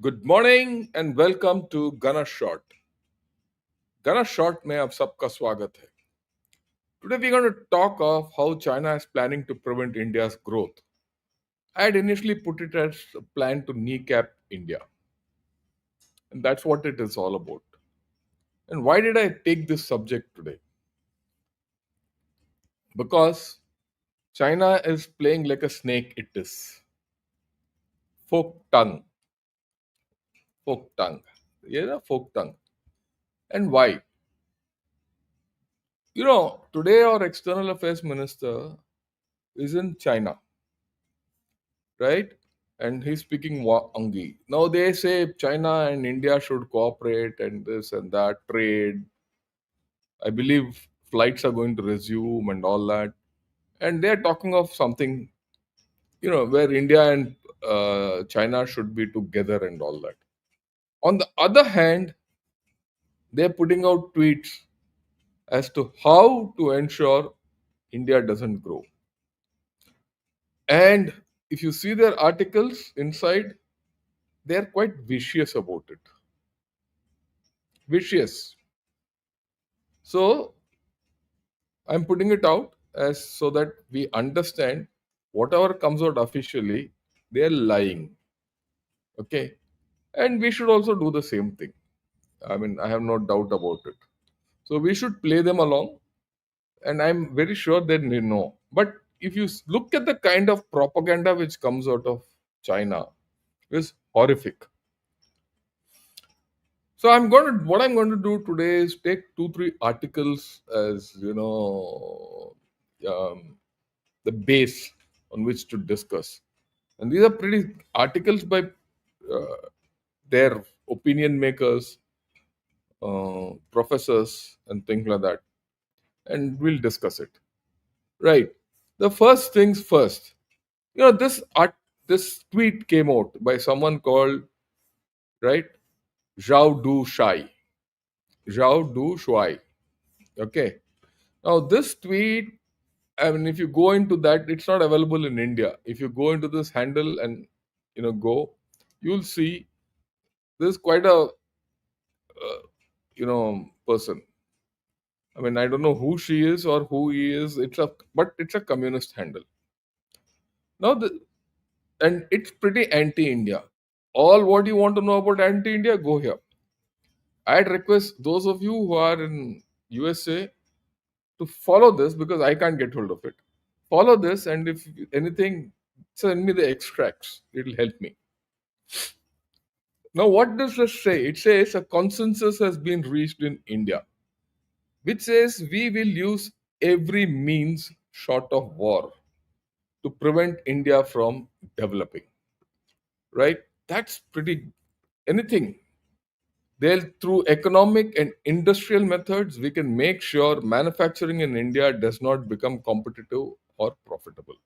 Good morning and welcome to Gana shot. Gana shot में आप सबका स्वागत है। Today we're going to talk of how China is planning to prevent India's growth. I had initially put it as a plan to kneecap India, and that's what it is all about. And why did I take this subject today? Because China is playing like a snake. It is fork tongue, fork tongue, fork tongue. And why? Today our external affairs minister is in China, right? And he's speaking Angi. Now they say China and India should cooperate and this and that, trade. I believe flights are going to resume and all that. And they're talking of something, where India and China should be together and all that. On the other hand, they're putting out tweets as to how to ensure India doesn't grow. And if you see their articles inside, they're quite vicious about it. Vicious. So I'm putting it out as so that we understand whatever comes out officially, they're lying. Okay. And we should also do the same thing. I mean, I have no doubt about it. So we should play them along, and I'm very sure they know. But if you look at the kind of propaganda which comes out of China, is horrific. So what I'm going to do today is take 2, 3 articles as um, the base on which to discuss. And these are pretty articles by their opinion makers, professors, and things like that. And we'll discuss it. Right. The first things first. This tweet came out by someone called, right, Zhao Du Shai. Zhao Du Shuai. Okay. Now this tweet, I mean, if you go into that, it's not available in India. If you go into this handle and go, you'll see there's quite a person. I mean, I don't know who she is or who he is. But it's a communist handle. Now and it's pretty anti-India. All what you want to know about anti-India, go here. I'd request those of you who are in USA to follow this because I can't get hold of it. Follow this, and if anything, send me the extracts. It'll help me. Now, what does this say? It says a consensus has been reached in India, which says we will use every means short of war to prevent India from developing. Right? That's pretty anything. Through economic and industrial methods, we can make sure manufacturing in India does not become competitive or profitable.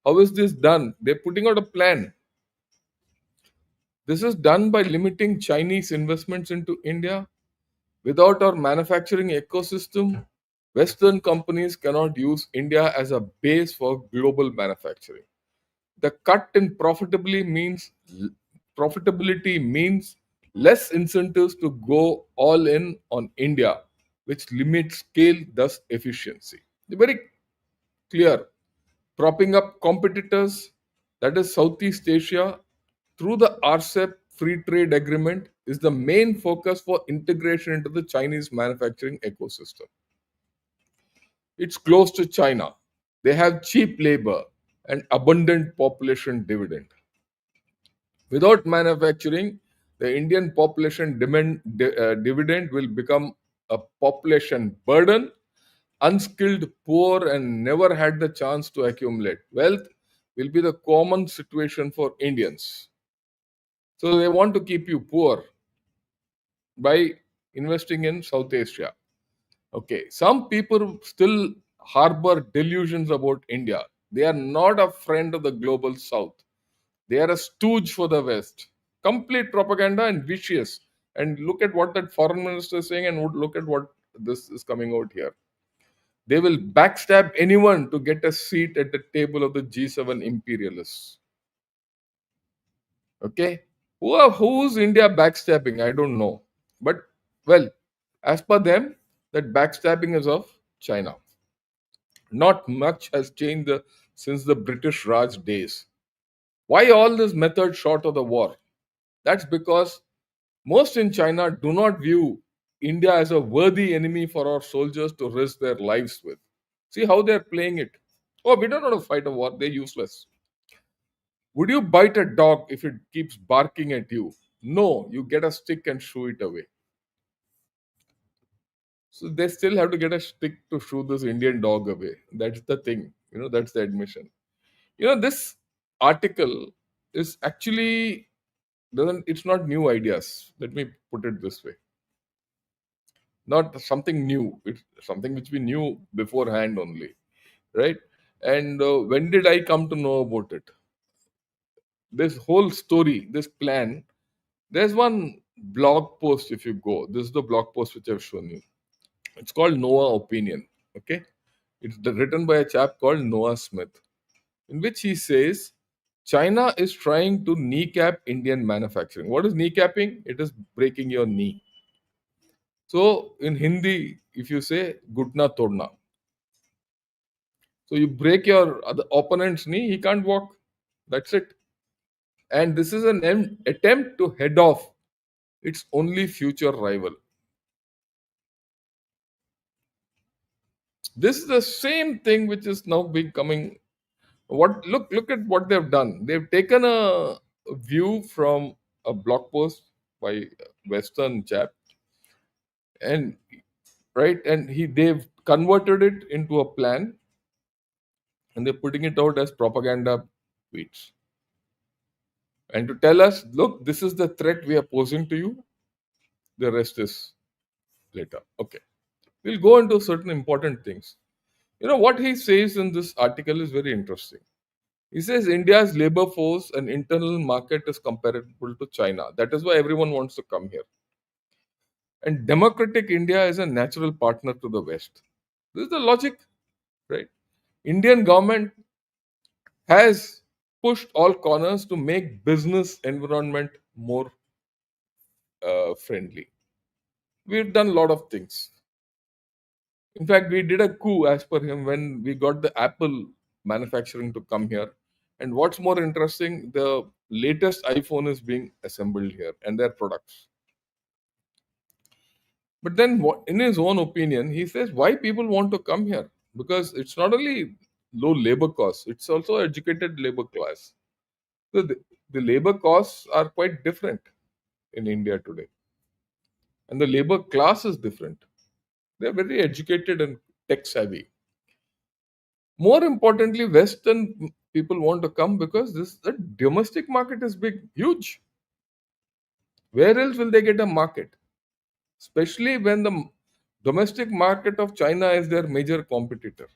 How is this done? They're putting out a plan. This is done by limiting Chinese investments into India. Without our manufacturing ecosystem, Western companies cannot use India as a base for global manufacturing. The cut in profitability means less incentives to go all in on India, which limits scale, thus efficiency. Very clear. Propping up competitors, that is Southeast Asia, through the RCEP free trade agreement is the main focus for integration into the Chinese manufacturing ecosystem. It's close to China. They have cheap labor and abundant population dividend. Without manufacturing, the Indian population dividend will become a population burden, unskilled, poor, and never had the chance to accumulate wealth will be the common situation for Indians. So they want to keep you poor by investing in South Asia. Okay, some people still harbor delusions about India. They are not a friend of the global South. They are a stooge for the West. Complete propaganda and vicious. And look at what that foreign minister is saying, and look at what this is coming out here. They will backstab anyone to get a seat at the table of the G7 imperialists. Okay? Who's India backstabbing? I don't know. But, well, as per them, that backstabbing is of China. Not much has changed since the British Raj days. Why all this method short of the war? That's because most in China do not view India as a worthy enemy for our soldiers to risk their lives with. See how they're playing it. Oh, we don't want to fight a war, they're useless. Would you bite a dog if it keeps barking at you? No, you get a stick and shoo it away. So they still have to get a stick to shoo this Indian dog away. That's the thing. That's the admission. This article is actually doesn't it's not new ideas. Let me put it this way. Not something new. It's something which we knew beforehand only, right? And when did I come to know about it? This whole story, this plan. There's one blog post. If you go, this is the blog post which I've shown you. It's called Noah Opinion. Okay, it's written by a chap called Noah Smith, in which he says China is trying to kneecap Indian manufacturing. What is kneecapping? It is breaking your knee. So in Hindi, if you say gutna todna, so you break your other opponent's knee, he can't walk. That's it. And this is an attempt to head off its only future rival. This is the same thing which is now becoming. What look at what they've done. They've taken a view from a blog post by a Western chap, and they've converted it into a plan, and they're putting it out as propaganda tweets, and to tell us, look, this is the threat we are posing to you. The rest is later. Okay, we'll go into certain important things. What he says in this article is very interesting. He says India's labor force and internal market is comparable to China. That is why everyone wants to come here. And democratic India is a natural partner to the West. This is the logic, right? Indian government has pushed all corners to make business environment more friendly. We've done a lot of things. In fact, we did a coup as per him when we got the Apple manufacturing to come here. And what's more interesting, the latest iPhone is being assembled here and their products. But then, in his own opinion, he says why people want to come here, because it's not only low labor costs; it's also educated labor class. So the labor costs are quite different in India today, and the labor class is different. They're very educated and tech savvy. More importantly, Western people want to come because the domestic market is big, huge. Where else will they get a market? Especially when the domestic market of China is their major competitor.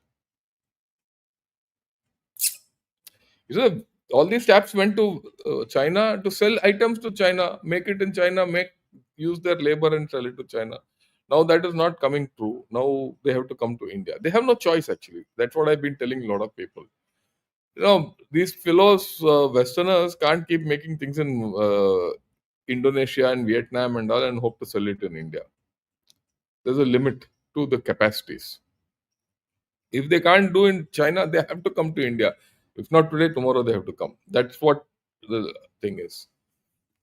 All these chaps went to China to sell items to China, make it in China, use their labor and sell it to China. Now that is not coming true. Now they have to come to India. They have no choice actually. That's what I've been telling a lot of people. These fellows, Westerners, can't keep making things in Indonesia and Vietnam and all and hope to sell it in India. There's a limit to the capacities. If they can't do in China, they have to come to India. If not today, tomorrow they have to come. That's what the thing is.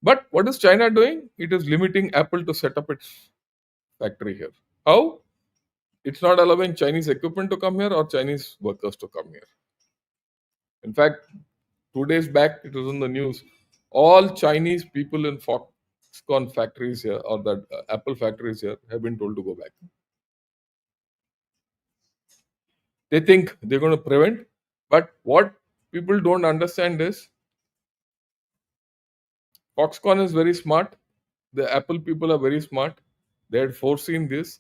But what is China doing? It is limiting Apple to set up its factory here. How? It's not allowing Chinese equipment to come here or Chinese workers to come here. In fact, 2 days back, it was in the news. All Chinese people in Foxconn factories here or the Apple factories here have been told to go back. They think they're going to prevent, but what people don't understand is Foxconn is very smart. The Apple people are very smart. They had foreseen this.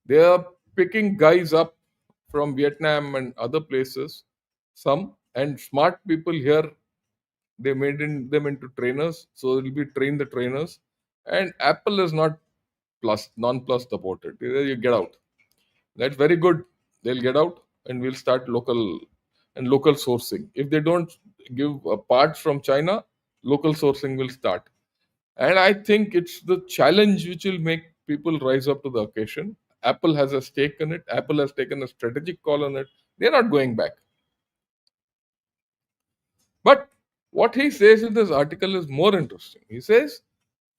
They are picking guys up from Vietnam and other places. Some and smart people here. They made them into trainers, so it will be train the trainers. And Apple is not non-plus about it. Either you get out. That's very good. They'll get out, and we'll start local sourcing. If they don't give parts from China, local sourcing will start. And I think it's the challenge which will make people rise up to the occasion. Apple has a stake in it. Apple has taken a strategic call on it. They're not going back. But what he says in this article is more interesting. He says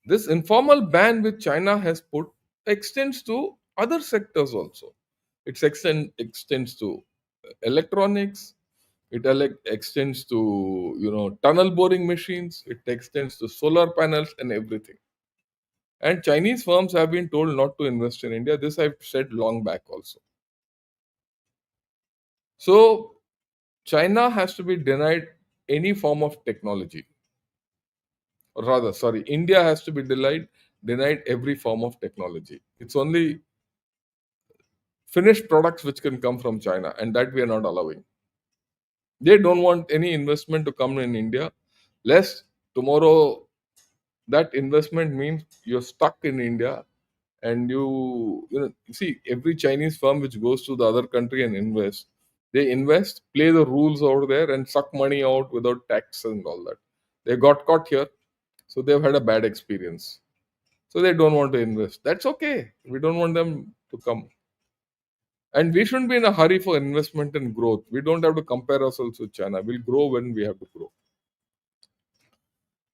this informal ban which China has put extends to other sectors also. Extends to electronics. Extends to tunnel boring machines. It extends to solar panels and everything. And Chinese firms have been told not to invest in India. This I've said long back also. So China has to be denied any form of technology. Or rather, sorry, India has to be denied every form of technology. It's only finished products which can come from China, and that we are not allowing. They don't want any investment to come in India, lest tomorrow that investment means you're stuck in India and you see every Chinese firm which goes to the other country and they invest, play the rules over there, and suck money out without tax and all that. They got caught here, so they've had a bad experience. So they don't want to invest. That's okay. We don't want them to come. And we shouldn't be in a hurry for investment and growth. We don't have to compare ourselves with China. We'll grow when we have to grow.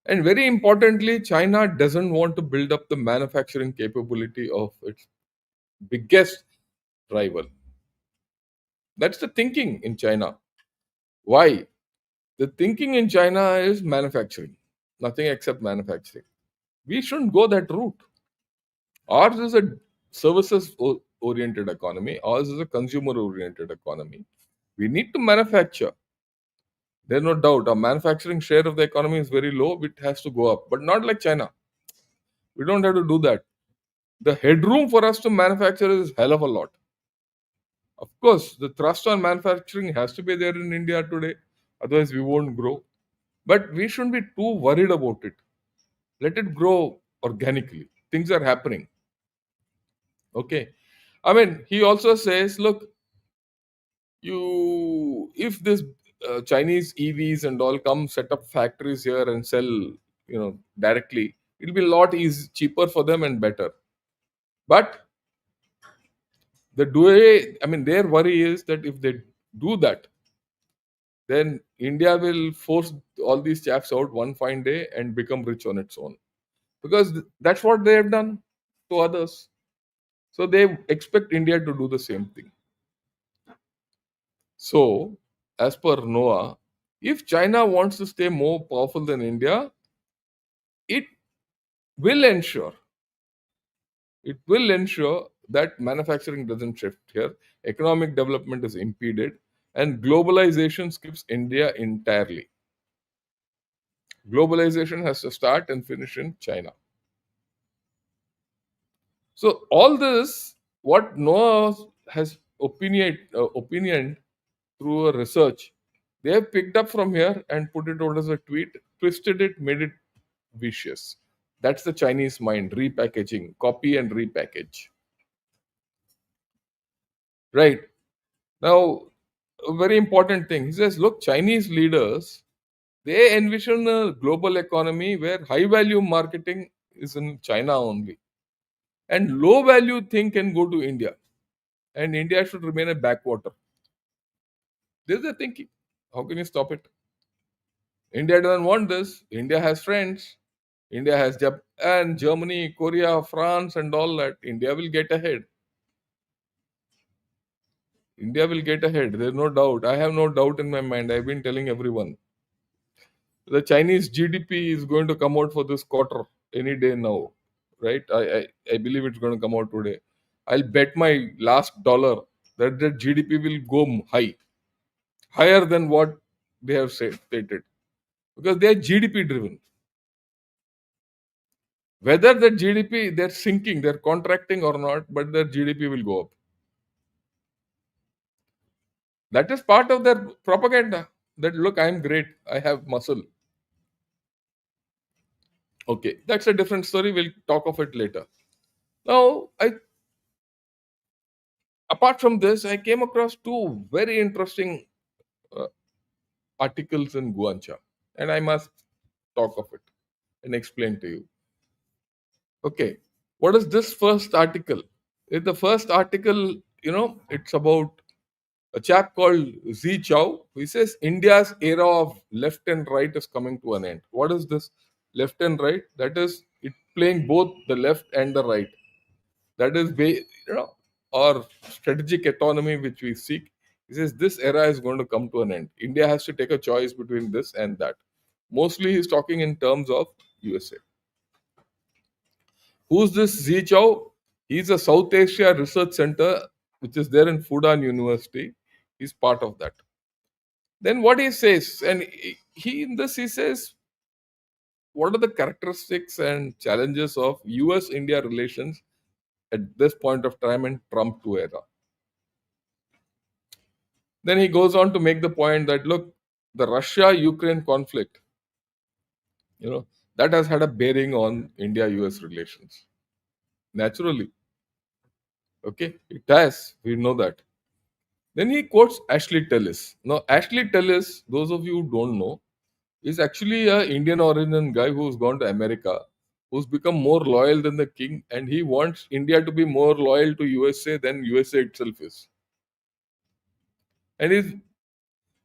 And very importantly, China doesn't want to build up the manufacturing capability of its biggest rival. That's the thinking in China. Why? The thinking in China is manufacturing, nothing except manufacturing. We shouldn't go that route. Ours is a services oriented economy, ours is a consumer oriented economy. We need to manufacture. There's no doubt. Our manufacturing share of the economy is very low, it has to go up, but not like China. We don't have to do that. The headroom for us to manufacture is hell of a lot. Of course, the thrust on manufacturing has to be there in India today, otherwise, we won't grow. But we shouldn't be too worried about it. Let it grow organically. Things are happening. Okay. I mean, he also says, look, if this Chinese EVs and all come set up factories here and sell, directly, it'll be a lot cheaper for them and better. But their worry is that if they do that, then India will force all these chaps out one fine day and become rich on its own. Because that's what they have done to others. So they expect India to do the same thing. So, as per Noah, if China wants to stay more powerful than India, it will ensure that manufacturing doesn't shift here, economic development is impeded, and globalization skips India entirely. Globalization has to start and finish in China. So all this, what Noah has opinioned through a research, they have picked up from here and put it out as a tweet, twisted it, made it vicious. That's the Chinese mind, repackaging, copy and repackage. Right. Now, a very important thing. He says, look, Chinese leaders, they envision a global economy where high value marketing is in China only. And low value thing can go to India. And India should remain a backwater. This is the thinking. How can you stop it? India doesn't want this. India has friends. India has Japan, Germany, Korea, France, and all that. India will get ahead. India will get ahead. There's no doubt. I have no doubt in my mind. I've been telling everyone. The Chinese GDP is going to come out for this quarter any day now. Right? I believe it's going to come out today. I'll bet my last dollar that the GDP will go high. Higher than what they have stated. Because they are GDP driven. Whether the GDP they're sinking, they're contracting or not, but their GDP will go up. That is part of their propaganda. That look, I'm great, I have muscle. Okay, that's a different story. We'll talk of it later. Now, apart from this, I came across two very interesting uh, articles in Guancha, and I must talk of it and explain to you. Okay, what is this first article? In the first article, it's about a chap called Z Chow. He says India's era of left and right is coming to an end. What is this left and right? That is it playing both the left and the right. That is, our strategic autonomy which we seek. He says this era is going to come to an end. India has to take a choice between this and that. Mostly, he's talking in terms of USA. Who's this Z Chow? He's a South Asia Research Center which is there in Fudan University. He's part of that. Then what he says, and he in this he says, what are the characteristics and challenges of US-India relations at this point of time in Trump 2 era? Then he goes on to make the point that look, the Russia-Ukraine conflict, you know, that has had a bearing on India-US relations. Naturally, okay, it has. We know that. Then he quotes Ashley Tellis. Now, Ashley Tellis, those of you who don't know, is actually a Indian origin guy who's gone to America, who's become more loyal than the king, and he wants India to be more loyal to USA than USA itself is. And he's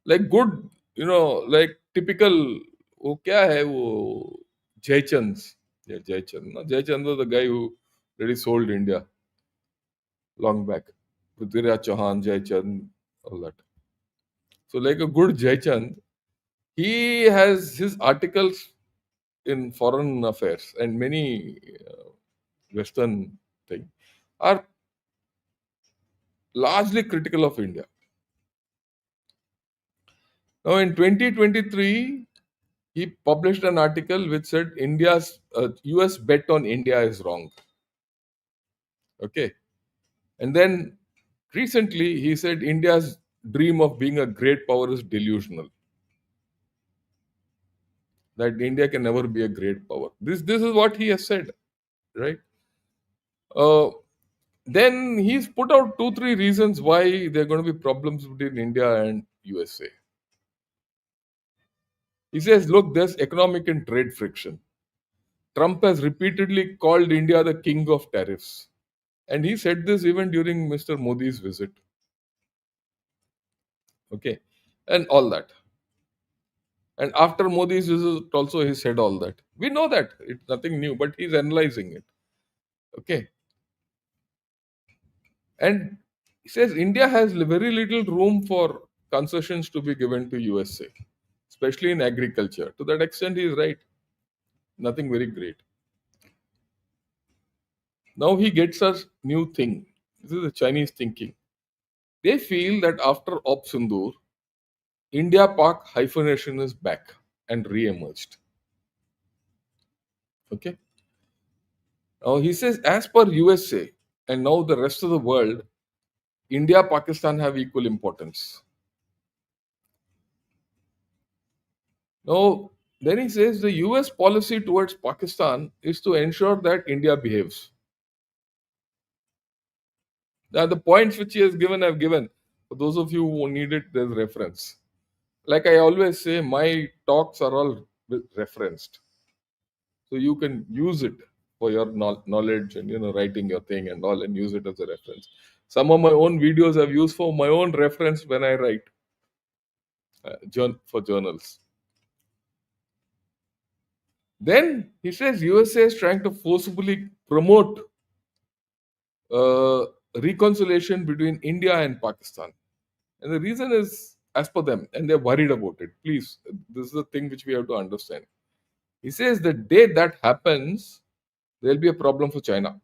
like good, like typical. वो क्या है वो Jaychand. Yeah, Jaychand. No, Jaychand was the guy who really sold India long back. Prithviraj Chauhan, Jaychand, all that. So like a good Jaychand, he has his articles in foreign affairs and many Western thing are largely critical of India. Now, in 2023, he published an article which said India's US bet on India is wrong. Okay. And then recently, he said India's dream of being a great power is delusional. That India can never be a great power. This is what he has said, right? Uh, then he's put out two, three reasons why there are going to be problems between India and USA. He says, look, there's economic and trade friction. Trump has repeatedly called India the king of tariffs. And he said this even during Mr. Modi's visit. Okay. And all that. And after Modi's visit, also he said all that. We know that. It's nothing new, but he's analyzing it. Okay. And he says India has very little room for concessions to be given to USA, especially in agriculture. To that extent, he is right. Nothing very great. Now he gets us new thing. This is the Chinese thinking. They feel that after Op Sindoor, India Pak hyphenation is back and re emerged. Okay. Now he says, as per USA and now the rest of the world, India Pakistan have equal importance. Now, then he says the US policy towards Pakistan is to ensure that India behaves. Now, the points which he has given, I've given. For those of you who need it, there's reference. Like I always say, my talks are all referenced. So you can use it for your knowledge and writing your thing and all, and use it as a reference. Some of my own videos I've used for my own reference when I write for journals. Then he says USA is trying to forcibly promote reconciliation between India and Pakistan. And the reason is, as per them, and they're worried about it. Please, this is the thing which we have to understand. He says the day that happens, there'll be a problem for China.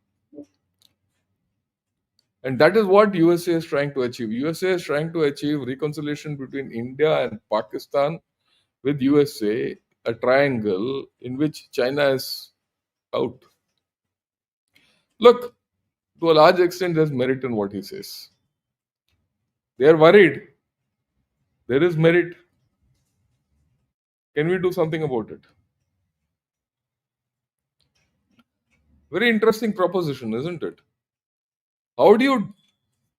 And that is what USA is trying to achieve. USA is trying to achieve reconciliation between India and Pakistan with USA, a triangle in which China is out. Look, to a large extent, there's merit in what he says. They are worried. There is merit. Can we do something about it? Very interesting proposition, isn't it? How do you,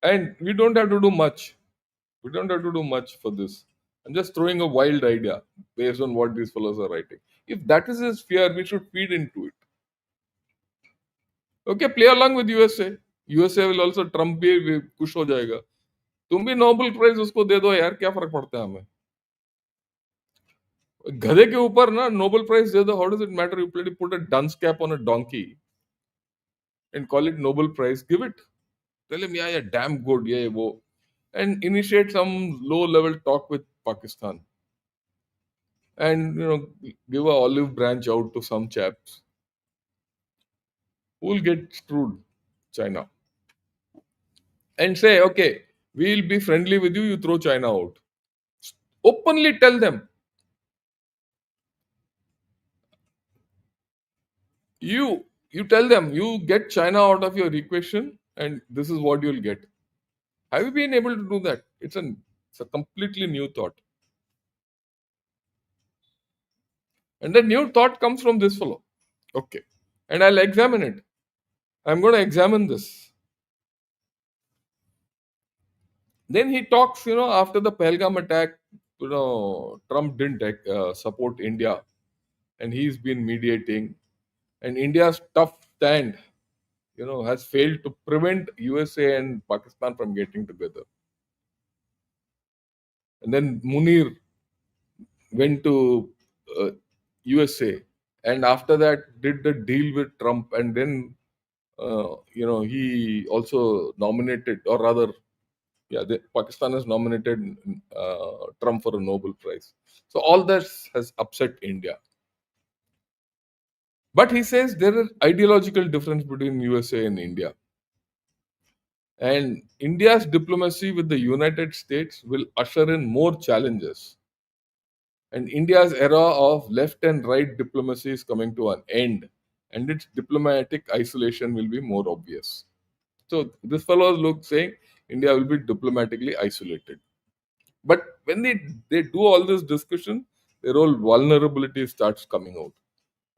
and we don't have to do much. We don't have to do much for this. I'm just throwing a wild idea based on what these fellows are writing. If that is his fear, we should feed into it. Okay, play along with USA. USA will also Trump भी खुश हो जाएगा. तुम भी Nobel prize उसको दे दो यार, क्या फर्क पड़ता है हमें. गधे के ऊपर ना नोबेल प्राइज दे दो. How does it matter? You put a dunce cap on a donkey and call it Nobel Prize. Give it. Tell him, yeah, yeah, damn good, yeah, wo. And initiate some low level talk with Pakistan. And give a olive branch out to some chaps who will get screwed, China. And say, okay, we'll be friendly with you, you throw China out. Openly tell them, you tell them, you get China out of your equation, and this is what you'll get. Have you been able to do that? It's a completely new thought. And the new thought comes from this fellow. Okay. And I'll examine it. I'm going to examine this. Then he talks, after the Pahalgam attack, Trump didn't support India, and he's been mediating. And India's tough stand, has failed to prevent USA and Pakistan from getting together. And then Munir went to USA, and after that did the deal with Trump, and then he also nominated, or rather, yeah, Pakistan has nominated Trump for a Nobel Prize. So all this has upset India. But he says there is ideological difference between USA and India. And India's diplomacy with the United States will usher in more challenges. And India's era of left and right diplomacy is coming to an end. And its diplomatic isolation will be more obvious. So this fellow is saying India will be diplomatically isolated. But when they do all this discussion, their whole vulnerability starts coming out.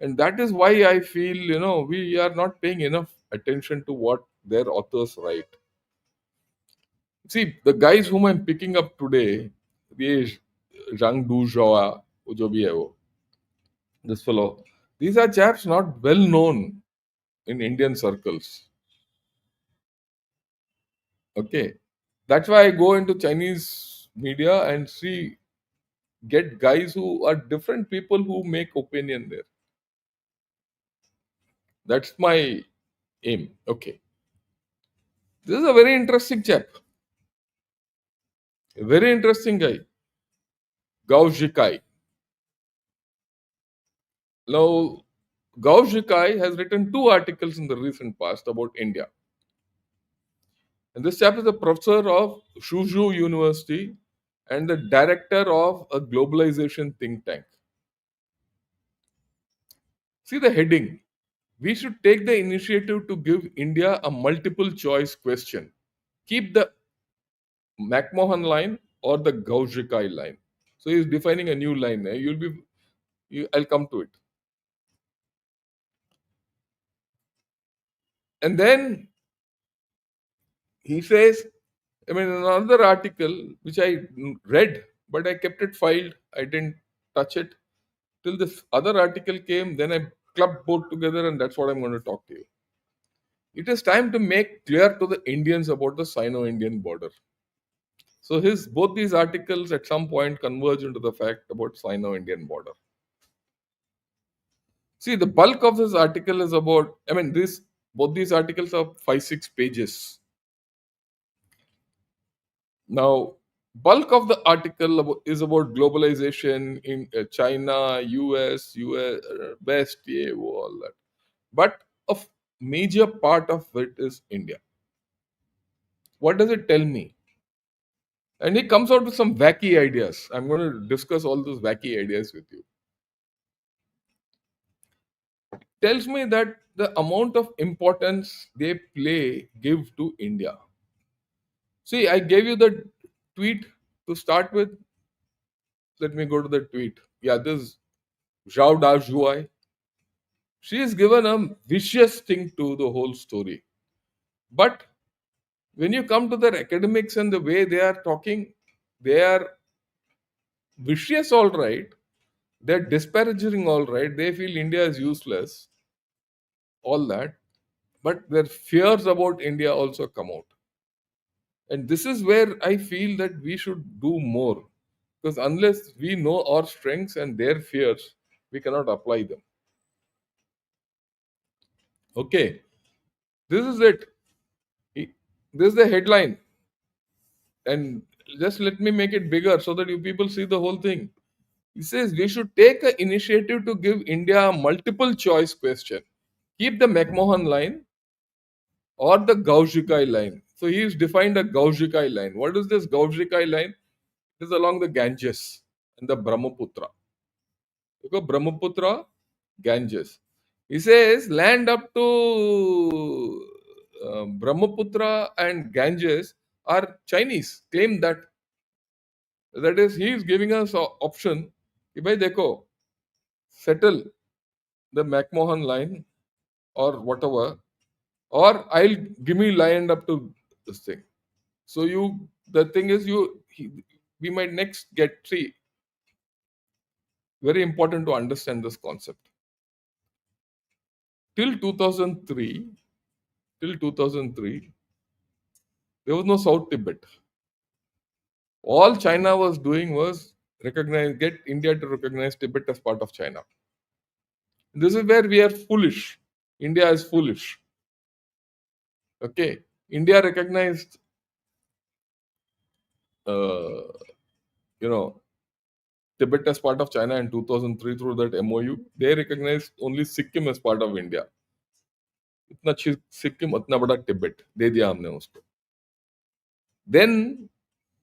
And that is why I feel, we are not paying enough attention to what their authors write. See, the guys whom I'm picking up today, the Zhang Du Zhao, जो भी है वो, this fellow, these are chaps not well known in Indian circles. Okay. That's why I go into Chinese media and get guys who are different people who make opinion there. That's my aim. Okay. This is a very interesting chap. A very interesting guy. Gao Zhikai. Now, Gao Zhikai has written two articles in the recent past about India. And this chap is a professor of Suzhou University and the director of a globalization think tank. See the heading. We should take the initiative to give India a multiple choice question. Keep the McMahon line or the Gao Zhikai line. So he's defining a new line. I'll come to it. And then he says, I mean, another article which I read, but I kept it filed. I didn't touch it till this other article came. Then I clubbed both together, and that's what I'm going to talk to you. It is time to make clear to the Indians about the Sino-Indian border. So both these articles at some point converge into the fact about Sino-Indian border. See, the bulk of this article is about. I mean, both these articles are 5-6 pages. Now, bulk of the article is about globalization in China, US, West, yeah, all that. But a major part of it is India. What does it tell me? And he comes out with some wacky ideas. I'm going to discuss all those wacky ideas with you. Tells me that the amount of importance they give to India. See, I gave you the tweet to start with. Let me go to the tweet. Yeah, this is Zhao Da Zhuai. She is given a vicious thing to the whole story. But when you come to their academics and the way they are talking, they are vicious, all right. They're disparaging, all right. They feel India is useless, all that. but their fears about India also come out. And this is where I feel that we should do more, because unless we know our strengths and their fears, we cannot apply them. Okay, this is it. This is the headline, and just let me make it bigger so that you people see the whole thing. He says we should take an initiative to give India a multiple choice question. Keep the McMahon line or the Gao Zhikai line. So he's defined a Gao Zhikai line. What is this Gao Zhikai line? It is along the Ganges and the Brahmaputra. Because Brahmaputra, Ganges. He says land up to Brahmaputra and Ganges are Chinese. Claim that. That is, he is giving us an option. कि भाई देखो, settle the McMahon line or whatever, or I'll give me land up to this thing. So the thing is, we might next get three. Very important to understand this concept. Till 2003, till 2003, there was no South Tibet. All China was doing was get India to recognize Tibet as part of China. This is where we are foolish. India is foolish. Okay, India recognized, uh, you know, Tibet as part of China in 2003 through that MOU. They recognized only Sikkim as part of India. इतना सिक्किम उतना बड़ा तिब्बत दे दिया हमने उसको. Then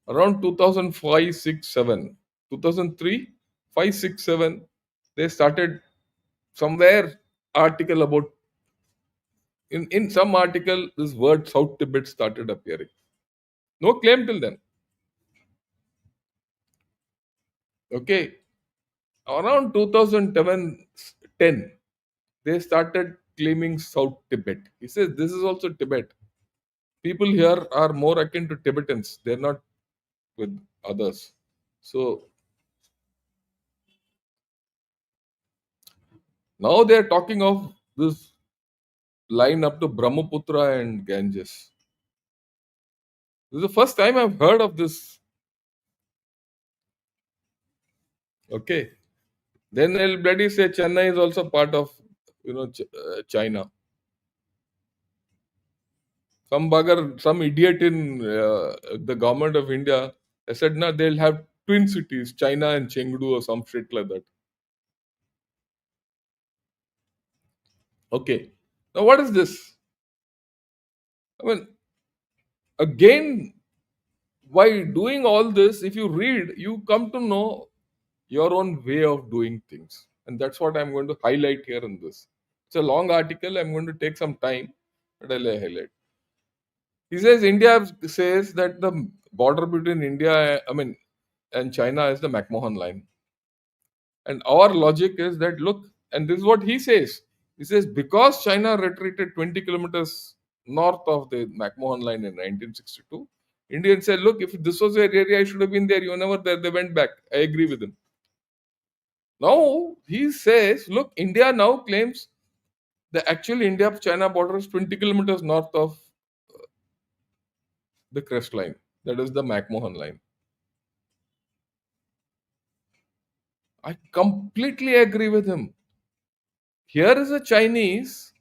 around 2005, 6, 7, 2003, 5, 6, 7, they started somewhere article about in some article this word South Tibet started appearing. No claim till then. Okay, around 2010, 10, they started claiming South Tibet. He says this is also Tibet. People here are more akin to Tibetans. They're not with others. So now they're talking of this line up to Brahmaputra and Ganges. This is the first time I've heard of this. Okay. Then they'll bloody say Chennai is also part of, China. Some idiot in the government of India said, no, they'll have twin cities, China and Chengdu or some shit like that. Okay. Now, what is this? I mean, again, by doing all this, if you read, you come to know your own way of doing things. And that's what I'm going to highlight here in this. It's a long article. I'm going to take some time, but I'll highlight. He says India says that the border between India, and China is the McMahon line. And our logic is that look, and this is what he says. He says because China retreated 20 kilometers north of the McMahon line in 1962, Indians said, look, if this was their area, I should have been there. You were never there. They went back. I agree with him. Now he says, look, India now claims the actual India-China border is 20 kilometers north of the crest line. That is the McMahon line. I completely agree with him. Here is a Chinese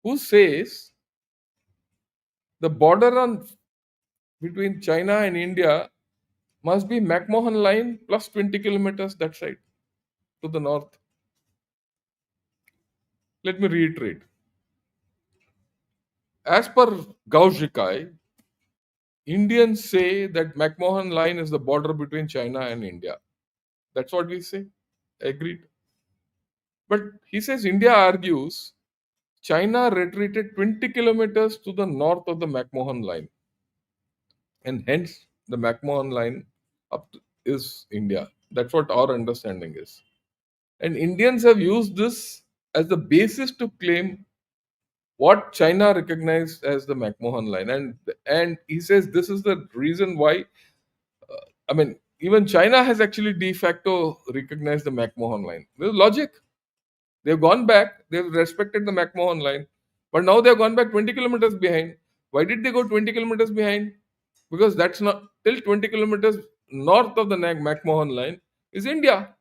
who says the border between China and India must be McMahon line plus 20 kilometers that side to the north. Let me reiterate. As per Gao Zhikai, Indians say that McMahon line is the border between China and India. That's what we say. Agreed. But he says India argues China retreated 20 kilometers to the north of the McMahon line. And hence the McMahon line is India. That's what our understanding is. And Indians have used this as the basis to claim what China recognized as the McMahon line. And he says this is the reason why, even China has actually de facto recognized the McMahon line. There's logic. They've gone back. They've respected the McMahon line, but now they've gone back 20 kilometers behind. Why did they go 20 kilometers behind? Because that's not till 20 kilometers north of the McMahon line is India.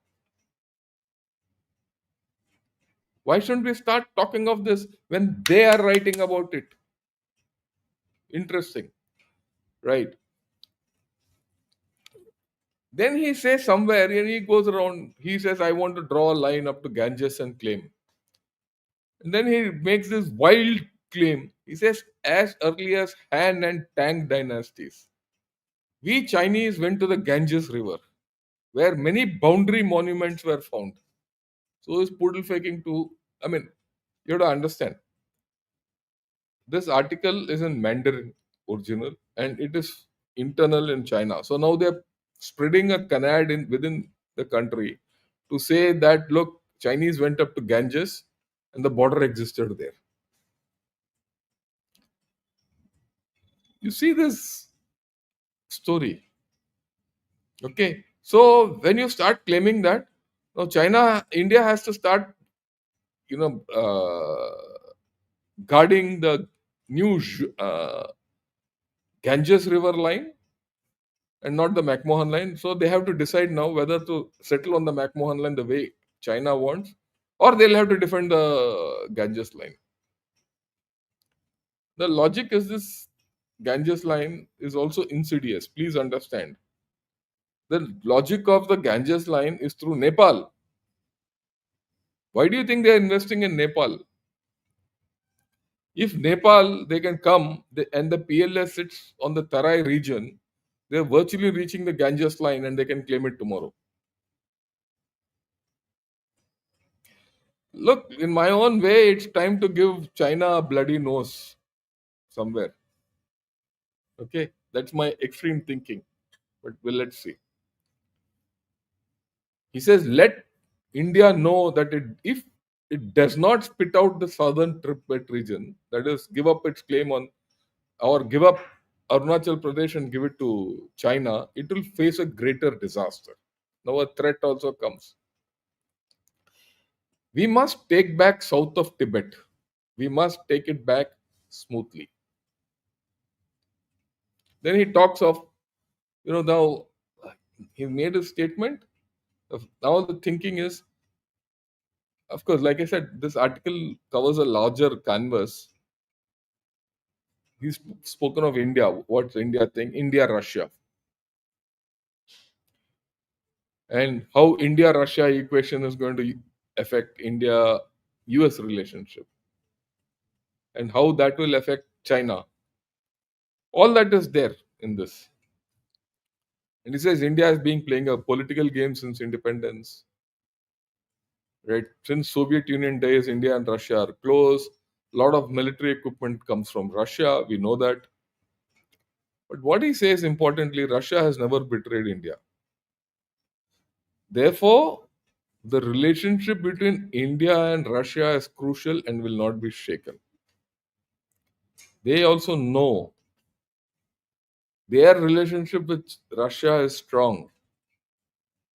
Why shouldn't we start talking of this when they are writing about it? Interesting, right? Then he says somewhere, and he goes around, he says, I want to draw a line up to Ganges and claim. And then he makes this wild claim. He says, as early as Han and Tang dynasties, we Chinese went to the Ganges River, where many boundary monuments were found. So is poodle faking too. I mean, you have to understand. This article is in Mandarin original and it is internal in China. So now they're spreading a canard in within the country to say that look, Chinese went up to Ganges and the border existed there. You see this story. Okay. So when you start claiming that, now China, India has to start, you know, guarding the new Ganges River line and not the McMahon line. So they have to decide now whether to settle on the McMahon line the way China wants, or they'll have to defend the Ganges line. The logic is this Ganges line is also insidious. Please understand. The logic of the Ganges line is through Nepal. Why do you think they are investing in Nepal? If Nepal they can come and the PLS sits on the Tarai region, they're virtually reaching the Ganges line and they can claim it tomorrow. Look, in my own way, it's time to give China a bloody nose somewhere. Okay, that's my extreme thinking. But let's see. He says, let India know that if it does not spit out the southern Tibet region, that is, give up its claim on or give up Arunachal Pradesh and give it to China, it will face a greater disaster. Now, a threat also comes. We must take back south of Tibet. We must take it back smoothly. Then he talks of, now he made a statement. Now the thinking is, of course, like I said, this article covers a larger canvas. He's spoken of India. What's India thing? India, Russia. And how India Russia equation is going to affect India US relationship and how that will affect China. All that is there in this. And he says India has been playing a political game since independence. Right? Since Soviet Union days, India and Russia are close. A lot of military equipment comes from Russia. We know that. But what he says importantly, Russia has never betrayed India. Therefore, the relationship between India and Russia is crucial and will not be shaken. They also know their relationship with Russia is strong.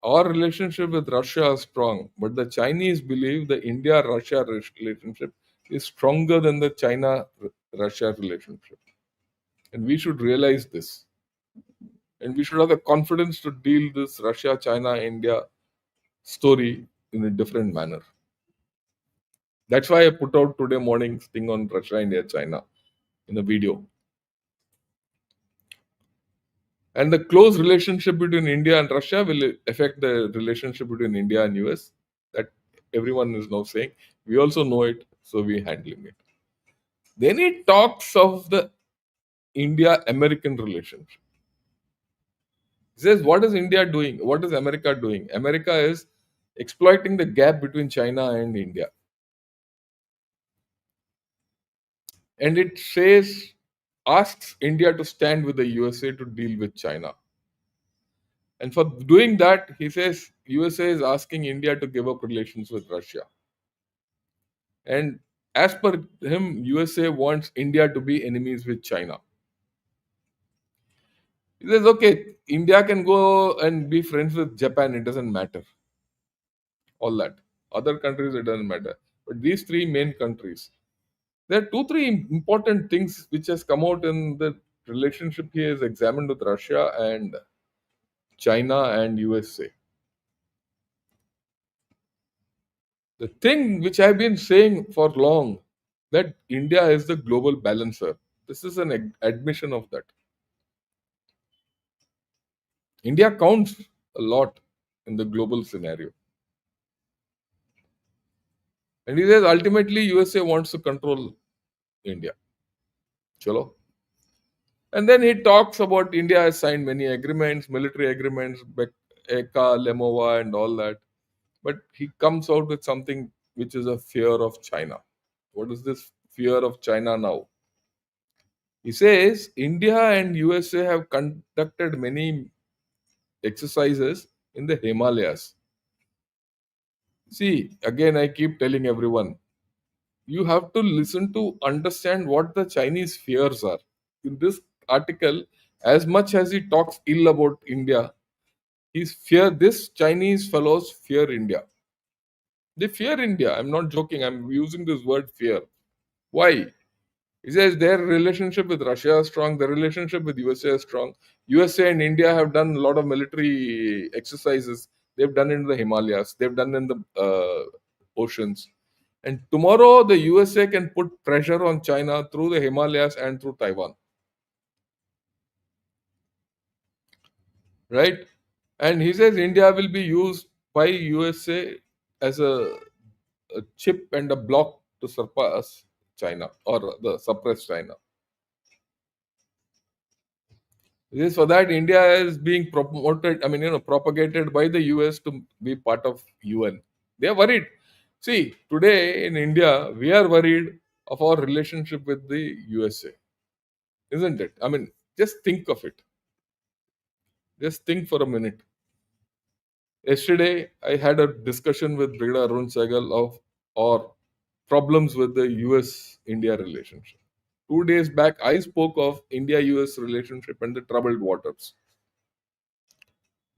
Our relationship with Russia is strong, but the Chinese believe the India Russia relationship is stronger than the China Russia relationship. And we should realize this. And we should have the confidence to deal this Russia, China, India story in a different manner. That's why I put out today morning's thing on Russia, India, China in a video. And the close relationship between India and Russia will affect the relationship between India and US. That everyone is now saying. We also know it, so we're handling it. Then he talks of the India-American relationship. He says, what is India doing? What is America doing? America is exploiting the gap between China and India. And it says, asks India to stand with the USA to deal with China. And for doing that, he says USA is asking India to give up relations with Russia. And as per him, USA wants India to be enemies with China. He says, okay, India can go and be friends with Japan, it doesn't matter. All that. Other countries, it doesn't matter. But these three main countries, there are two, three important things which has come out in the relationship he has examined with Russia and China and USA. The thing which I've been saying for long, that India is the global balancer. This is an admission of that. India counts a lot in the global scenario. And he says ultimately USA wants to control India. Chalo. And then he talks about India has signed many agreements, military agreements, ECA, Lemova, and all that. But he comes out with something which is a fear of China. What is this fear of China now? He says India and USA have conducted many exercises in the Himalayas. See, again, I keep telling everyone, you have to listen to understand what the Chinese fears are. In this article, as much as he talks ill about India, this Chinese fellows fear India. They fear India. I'm not joking. I'm using this word fear. Why? He says their relationship with Russia is strong, their relationship with USA is strong. USA and India have done a lot of military exercises. They've done in the Himalayas, they've done in the oceans. And tomorrow, the USA can put pressure on China through the Himalayas and through Taiwan. Right? And he says India will be used by USA as a chip and a block to surpass China or the suppress China. It is for that India is being promoted, propagated by the US to be part of UN. They are worried. See, today in India, we are worried of our relationship with the USA, isn't it? Just think of it. Just think for a minute. Yesterday, I had a discussion with Brigadier Arun Sehgal of our problems with the US India relationship. 2 days back, I spoke of India US relationship and the troubled waters.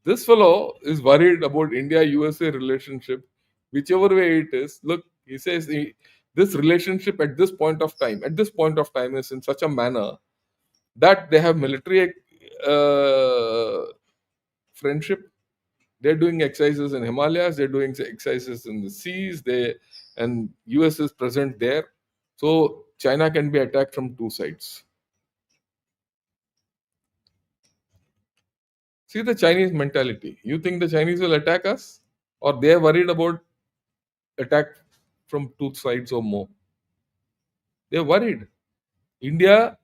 This fellow is worried about India USA relationship, whichever way it is. Look, he says this relationship at this point of time, is in such a manner that they have military friendship. They're doing exercises in Himalayas. They're doing exercises in the seas. And US is present there, so China can be attacked from two sides. See the Chinese mentality. You think the Chinese will attack us, or they are worried about attack from two sides or more? They're worried. India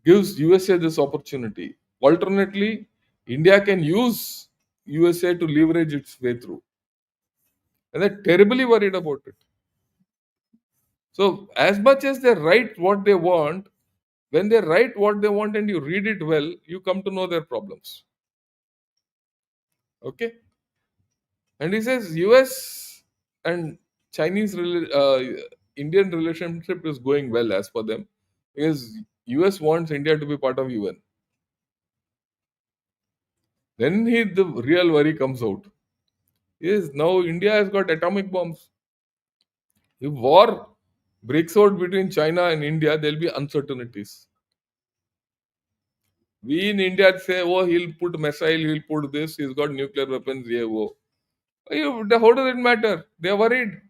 gives USA this opportunity. Alternately, India can use USA to leverage its way through. And they're terribly worried about it. So, as much as they write what they want, when they write what they want and you read it well, you come to know their problems. Okay? And he says US and Chinese Indian relationship is going well as per them, because US wants India to be part of UN. Then the real worry comes out. Is now India has got atomic bombs. If war breaks out between China and India, there'll be uncertainties. We in India say, oh, he'll put missile, he'll put this, he's got nuclear weapons, yeah, oh. How does it matter? They're worried.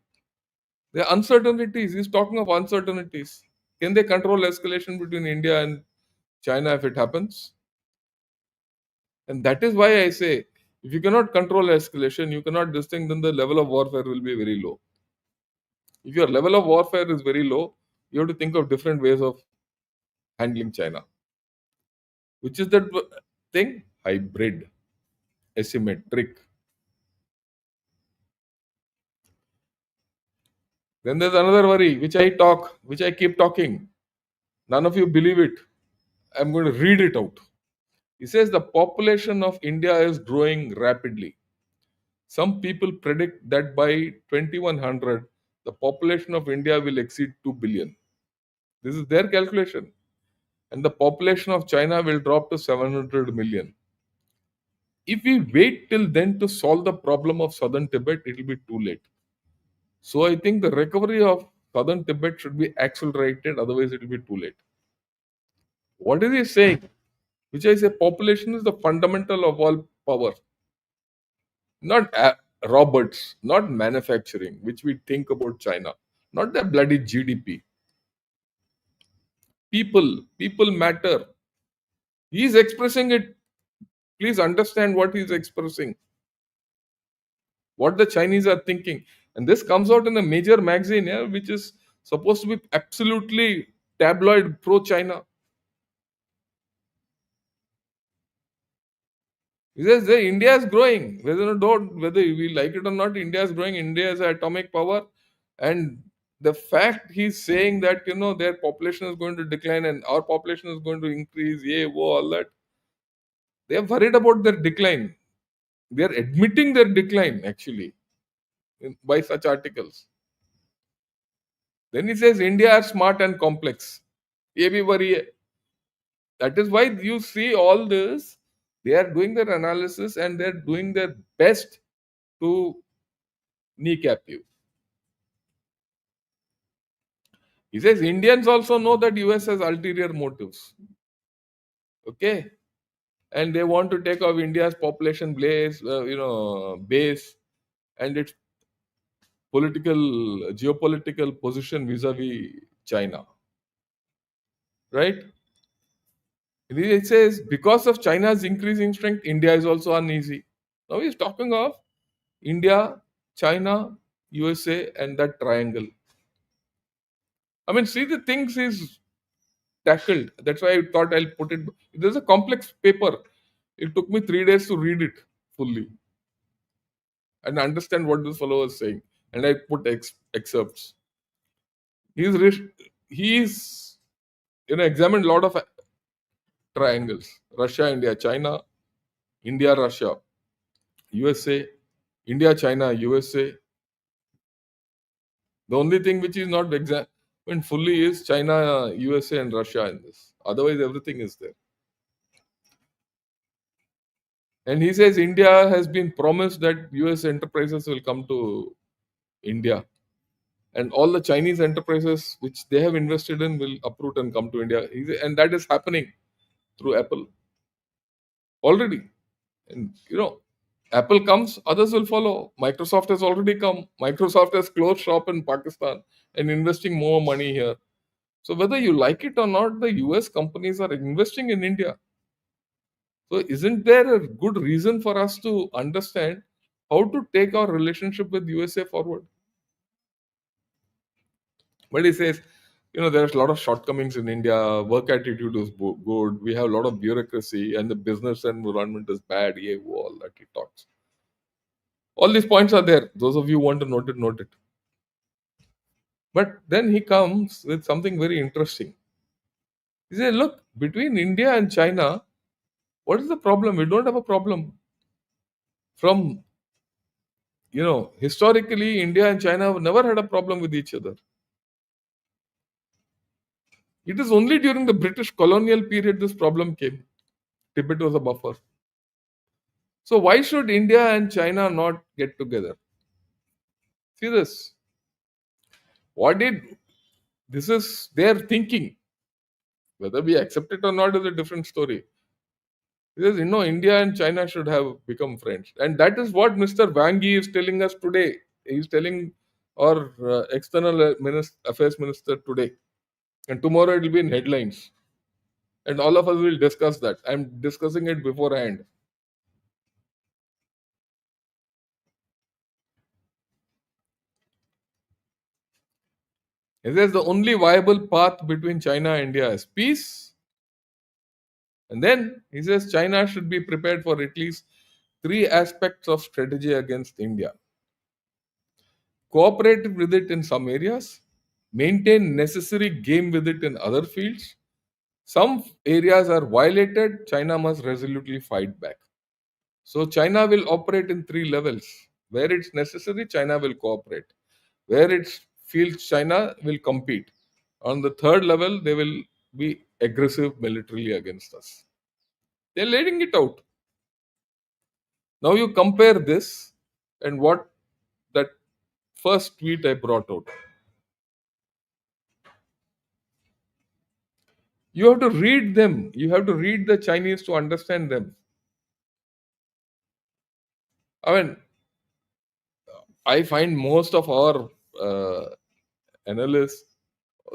There are uncertainties. He's talking of uncertainties. Can they control escalation between India and China if it happens? And that is why I say, if you cannot control escalation, you cannot distinct, then the level of warfare will be very low. If your level of warfare is very low, you have to think of different ways of handling China. Which is that thing? Hybrid, asymmetric. Then there's another worry, which I keep talking. None of you believe it. I'm going to read it out. He says the population of India is growing rapidly. Some people predict that by 2100, the population of India will exceed 2 billion. This is their calculation. And the population of China will drop to 700 million. If we wait till then to solve the problem of southern Tibet, it will be too late. So I think the recovery of southern Tibet should be accelerated, otherwise it will be too late. What is he saying? Which I say population is the fundamental of all power, not robots, not manufacturing, which we think about China, not their bloody GDP. People matter. He is expressing it. Please understand what he is expressing, what the Chinese are thinking. And this comes out in a major magazine, yeah, which is supposed to be absolutely tabloid pro China. He says that India is growing, whether we like it or not. India is growing. India is an atomic power, and the fact he's saying that their population is going to decline and our population is going to increase, yeah, whoa, all that. They are worried about their decline. They are admitting their decline actually by such articles. Then he says India are smart and complex. ये भी worry है. That is why you see all this. They are doing their analysis and they're doing their best to kneecap you. He says Indians also know that US has ulterior motives. Okay, and they want to take off India's population base and its geopolitical position vis-a-vis China. Right? It says because of China's increasing strength, India is also uneasy. Now he's talking of India, China, USA, and that triangle. I mean, see the things he's tackled. That's why I thought I'll put it. There's a complex paper. It took me 3 days to read it fully and understand what this fellow was saying. And I put excerpts. He's he's examined a lot of triangles: Russia, India, China, India, Russia, USA, India, China, USA. The only thing which is not examined fully is China, USA, and Russia in this. Otherwise, everything is there. And he says India has been promised that US enterprises will come to India. And all the Chinese enterprises which they have invested in will uproot and come to India. And that is happening through Apple already. And Apple comes, others will follow. Microsoft has already come. Microsoft has closed shop in Pakistan and investing more money here. So whether you like it or not, the US companies are investing in India. So isn't there a good reason for us to understand how to take our relationship with USA forward? But he says, there's a lot of shortcomings in India. Work attitude is good. We have a lot of bureaucracy, and the business environment is bad. Yeah, all that he talks. All these points are there. Those of you who want to note it, note it. But then he comes with something very interesting. He says, look, between India and China, what is the problem? We don't have a problem. From, historically, India and China have never had a problem with each other. It is only during the British colonial period this problem came. Tibet was a buffer. So why should India and China not get together? See this. What did this is their thinking. Whether we accept it or not is a different story. Because India and China should have become friends. And that is what Mr. Wang Yi is telling us today. He's telling our external affairs minister today. And tomorrow it will be in headlines. And all of us will discuss that. I'm discussing it beforehand. He says the only viable path between China and India is peace. And then he says China should be prepared for at least three aspects of strategy against India: cooperate with it in some areas, maintain necessary game with it in other fields. Some areas are violated, China must resolutely fight back. So China will operate in three levels. Where it's necessary, China will cooperate. Where it feels, China will compete. On the third level, they will be aggressive militarily against us. They're letting it out. Now you compare this and what that first tweet I brought out. You have to read them. You have to read the Chinese to understand them. I mean, I find most of our uh, analysts,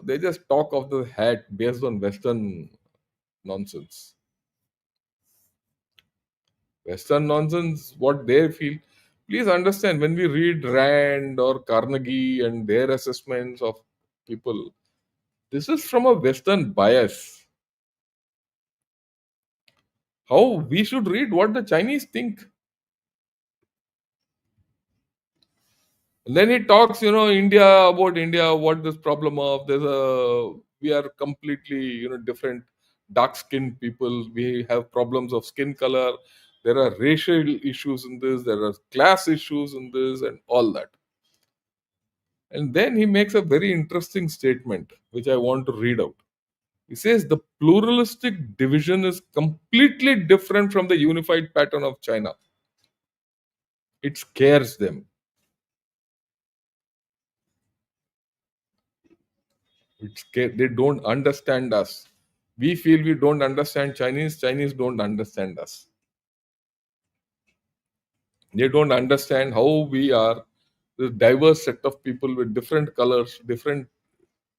they just talk of the hat based on Western nonsense. Western nonsense, what they feel. Please understand, when we read Rand or Carnegie and their assessments of people, this is from a Western bias. How we should read what the Chinese think. And then he talks, India, about India, what this problem of we are completely, different, dark skinned people. We have problems of skin color. There are racial issues in this. There are class issues in this, and all that. And then he makes a very interesting statement, which I want to read out. He says the pluralistic division is completely different from the unified pattern of China. It scares them. They don't understand us. We feel we don't understand Chinese. Chinese don't understand us. They don't understand how we are this diverse set of people with different colors, different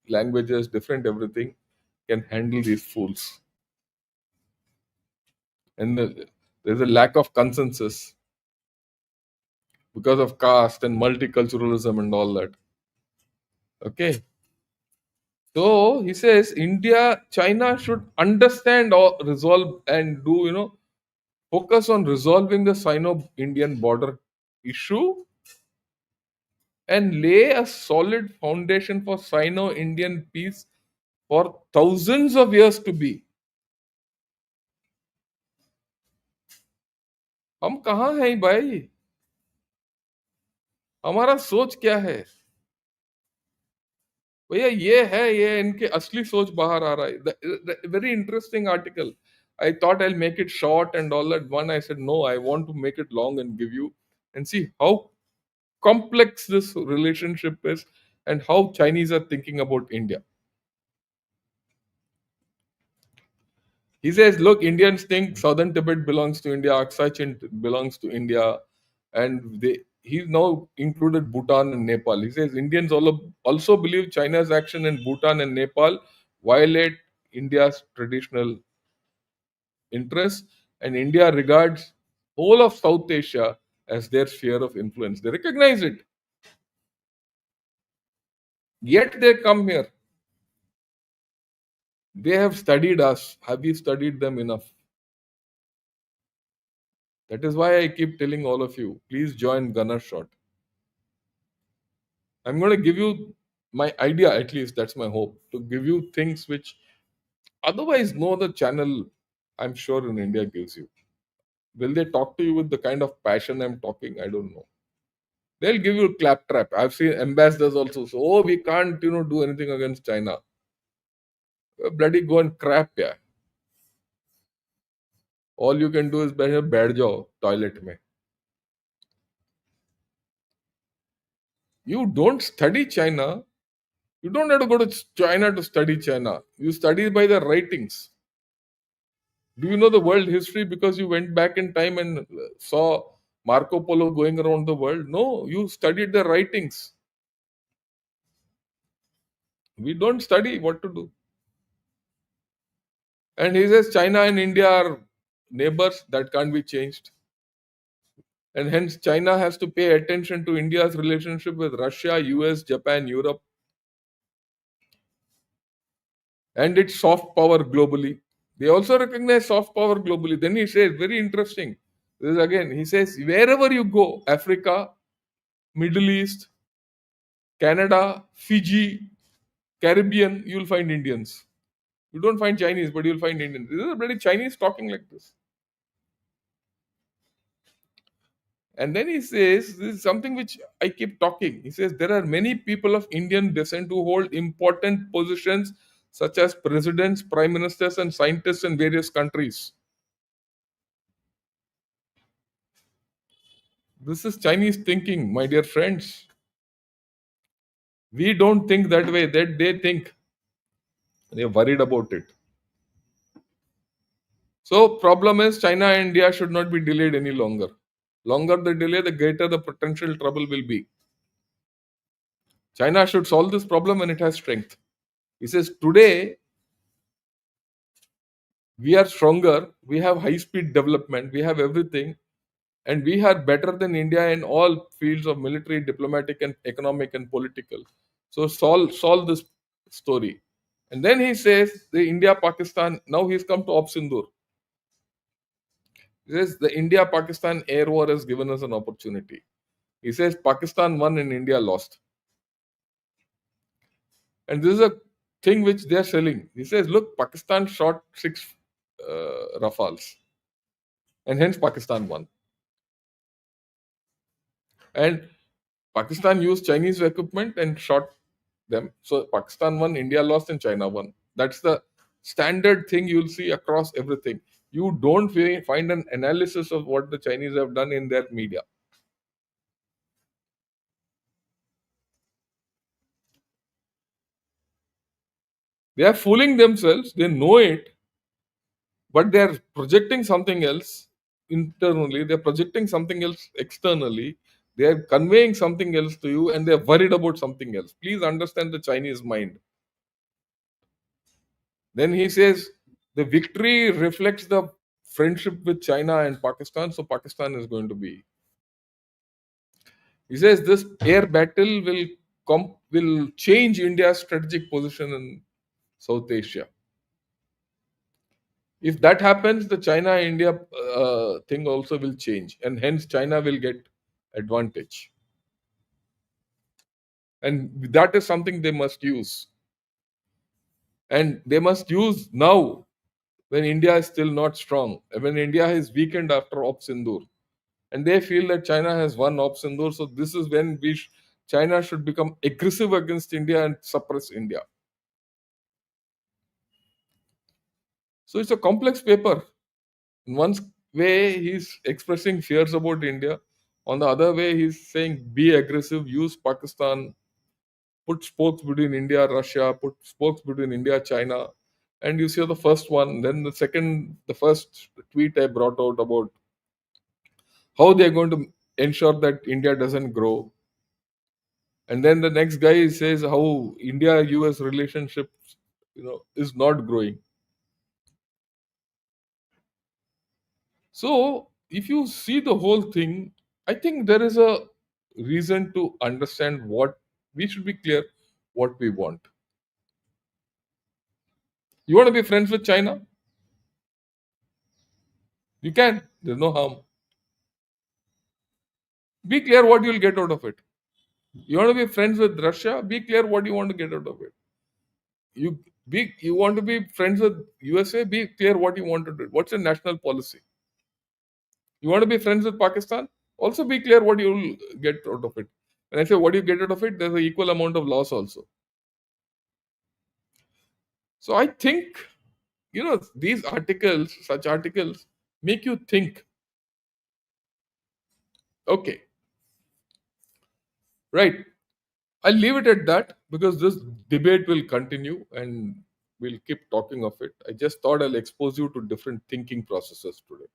languages, different everything can handle these fools. And there's a lack of consensus because of caste and multiculturalism and all that. Okay. So he says India, China should understand or resolve and do, focus on resolving the Sino-Indian border issue and lay a solid foundation for Sino-Indian peace for thousands of years to be. हम कहाँ हैं भाई? हमारा सोच क्या है? भैया ये इनके असली सोच बाहर आ रहा है. Very interesting article. I thought I'll make it short and all that. One, I said no, I want to make it long and give you and see how complex this relationship is and how Chinese are thinking about India. He says, look, Indians think Southern Tibet belongs to India, Aksai Chin belongs to India, and he now included Bhutan and Nepal. He says Indians also believe China's action in Bhutan and Nepal violate India's traditional interests, and India regards whole of South Asia as their sphere of influence. They recognize it. Yet they come here. They have studied us. Have we studied them enough? That is why I keep telling all of you, please join Gunner Shot. I'm going to give you my idea, at least that's my hope, to give you things which otherwise no other channel, I'm sure, in India gives you. Will they talk to you with the kind of passion I'm talking? I don't know. They'll give you a claptrap. I've seen ambassadors also say, oh, we can't, do anything against China. Bloody go and crap, yeah. All you can do is बैठ जाओ toilet में. You don't study China. You don't have to go to China to study China. You study by the writings. Do you know the world history because you went back in time and saw Marco Polo going around the world? No, you studied the writings. We don't study what to do. And he says China and India are neighbors, that can't be changed. And hence China has to pay attention to India's relationship with Russia, US, Japan, Europe, and its soft power globally. They also recognize soft power globally. Then he says, very interesting. This is again, he says, wherever you go, Africa, Middle East, Canada, Fiji, Caribbean, you'll find Indians. You don't find Chinese, but you'll find Indians. This is a bloody Chinese talking like this. And then he says, this is something which I keep talking. He says, there are many people of Indian descent who hold important positions such as presidents, prime ministers, and scientists in various countries. This is Chinese thinking, my dear friends. We don't think that way. That they think, they're worried about it. So problem is China and India should not be delayed any longer. Longer the delay, the greater the potential trouble will be. China should solve this problem when it has strength. He says today we are stronger, we have high speed development, we have everything, and we are better than India in all fields of military, diplomatic, and economic and political. So solve this story. And then he says the India Pakistan. Now he's come to Op Sindur. He says the India Pakistan air war has given us an opportunity. He says Pakistan won and India lost. And this is a thing which they are selling. He says, look, Pakistan shot six Rafales, and hence Pakistan won. And Pakistan used Chinese equipment and shot them. So Pakistan won, India lost, and China won. That's the standard thing you'll see across everything. You don't find an analysis of what the Chinese have done in their media. They are fooling themselves, they know it, but they are projecting something else internally, they're projecting something else externally, they are conveying something else to you, and they're worried about something else. Please understand the Chinese mind. Then he says the victory reflects the friendship with China and Pakistan, so Pakistan is going to be. He says this air battle will change India's strategic position in South Asia. If that happens, the China India thing also will change, and hence China will get advantage. And that is something they must use. And they must use now when India is still not strong, when India is weakened after Op Sindur. And they feel that China has won Op Sindur. So this is when China should become aggressive against India and suppress India. So it's a complex paper. In one way, he's expressing fears about India. On the other way, he's saying be aggressive, use Pakistan, put spokes between India, Russia, put spokes between India, China. And you see the first one. Then the first tweet I brought out about how they're going to ensure that India doesn't grow. And then the next guy says how India-US relationship, is not growing. So if you see the whole thing, I think there is a reason to understand what we should be clear what we want. You want to be friends with China? You can. There's no harm. Be clear what you'll get out of it. You want to be friends with Russia? Be clear what you want to get out of it. You want to be friends with USA? Be clear what you want to do. What's your national policy? You want to be friends with Pakistan? Also be clear what you'll get out of it. When I say what you get out of it, there's an equal amount of loss also. So I think, these articles, such articles, make you think, okay, right. I'll leave it at that because this debate will continue and we'll keep talking of it. I just thought I'll expose you to different thinking processes today.